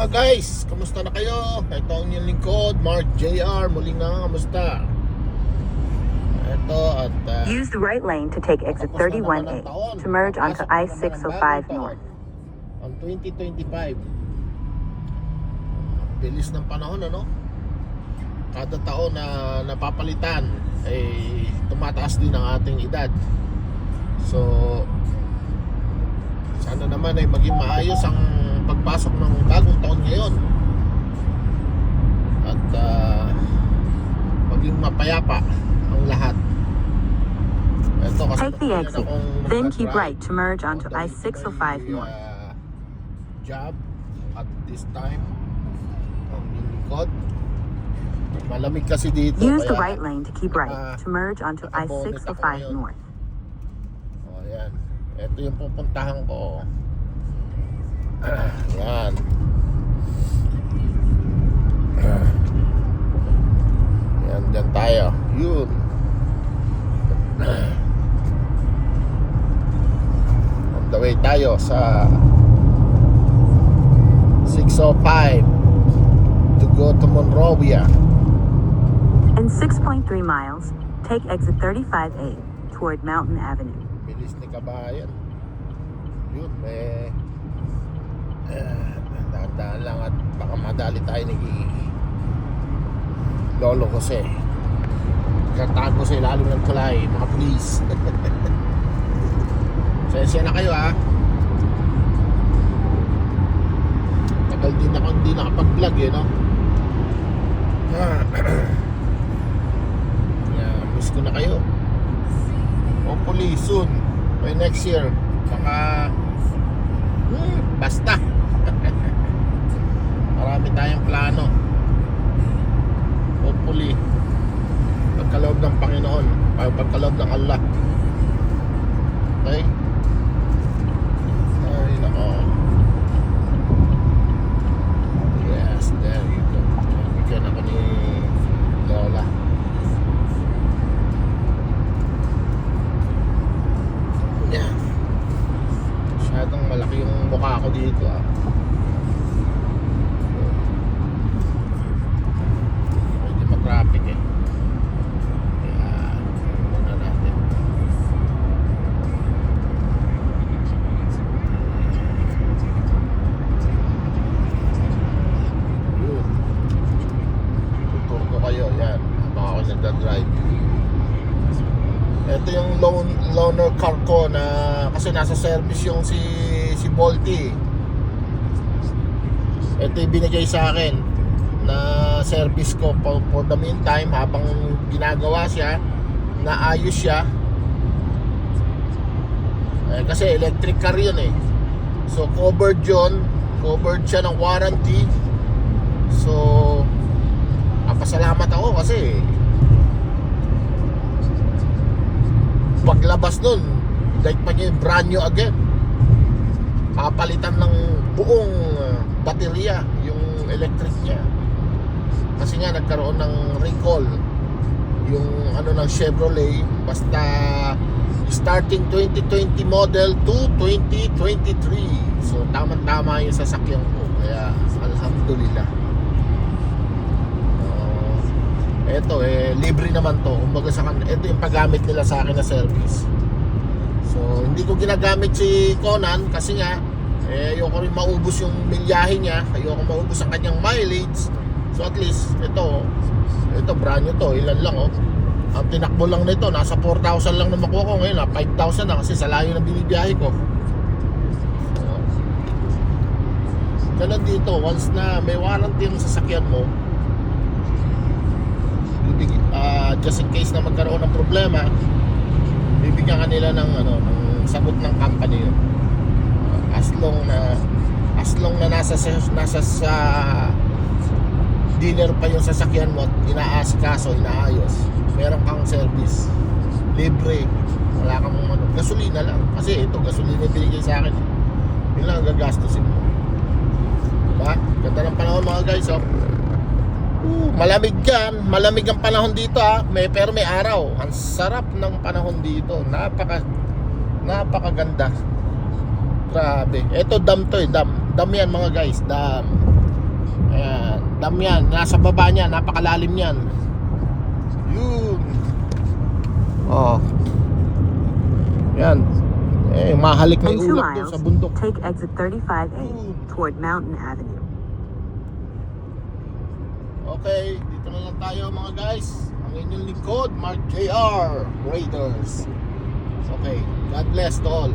mga guys, kamusta na kayo? Ito ang inyong lingkod, Mark JR. Muli nga, kamusta? Ito at Use the right lane to take exit 31A to merge onto I-605 North. Ang 2025. Bilis ng panahon, ano? Kada taon na napapalitan ay tumataas din ang ating edad. So sana naman ay maging maayos ang pagpasok ng bagong taon ngayon at maging mapayapa ang lahat. Ito, kasi Take the exit, then keep right to merge onto I-605 North. Job at this time ang lingkod. Malamig kasi dito. Use the right lane to keep right to merge onto I-605 North. Oh, yan. Ito yung pupuntahan ko. Yan. Yan, dyan tayo. Yun. On the way tayo sa 605 to go to Monrovia. In 6.3 miles, take exit 35A toward Mountain Avenue. Bilis ni kabayan. Yun, dahan-dahan lang at baka madali tayo ni Lolo Jose. Katago sa ilalim ng tulay, mga police. Sensya na kayo, ha. Tagal din ako hindi nakapag-vlog, no? Miss ko na kayo. Hopefully soon, by next year, baka basta. Marami tayong plano. Hopefully pagkaloob ng Panginoon, pagkaloob ng Allah. Okay? Ay, nako. Yes, there you go. Bigyan ako ni Lola. Yan. Masyadong malaki yung mukha ko dito, ah. Medyo matraffic, eh. Kaya muna natin. Yun. Tutur ko kayo. Yan. Habang ako nagdadrive. Ito yung loaner car ko na kasi nasa service yung si Bolty. Ito yung binigay sa akin na service ko for the meantime habang ginagawa siya, naayos siya. Kasi electric car yun, eh. So covered yun, covered siya ng warranty. So pasalamat ako kasi paglabas nun, like pa niya brand new again. Papalitan ng buong baterya yung electric niya. Kasi nga nagkaroon ng recall yung ano ng Chevrolet, basta starting 2020 model to 2023. So tama-tama yung sasakyan ko. Kaya alhamdulillah. Ito libre naman to. Kumbaga ito yung paggamit nila sa akin na service. So hindi ko ginagamit si Conan kasi nga ayoko rin maubos yung milyahe niya, ayoko maubos ang kanyang mileage. So at least ito brand new to, ilan lang, oh. Ang tinakbo lang nito nasa 4,000 lang na makuha ko ngayon, 5,000 na kasi sa layo ng binibiyahe ko. Ganun dito, once na may warranty yung sasakyan mo, just in case na magkaroon ng problema, bibigyan ka nila ng sagot ng company yun. As long na nasa sa dealer pa yung sasakyan mo at inaasikaso, inaayos, meron kang service libre, wala kang gasolina lang, kasi ito gasolina yung binigay sa akin, yun lang ang gagastusin mo, diba? Ganda ng panahon, mga guys, oh. Malamig yan, malamig ang panahon dito, ha. Pero may araw. Ang sarap ng panahon dito. Napakaganda. Grabe. Ito dam to, dam. Dam yan mga guys, dam. Ayan, dam yan. Nasa baba niya, napakalalim yan. Yun. Oh. Yan. Eh, mahalik na In yung 2 ulap doon miles, sa bundok. take exit 35A toward Mountain Avenue. Okay, dito na lang tayo mga guys. Ang inyong lingkod, Mark JR Raiders. Okay, God bless to all.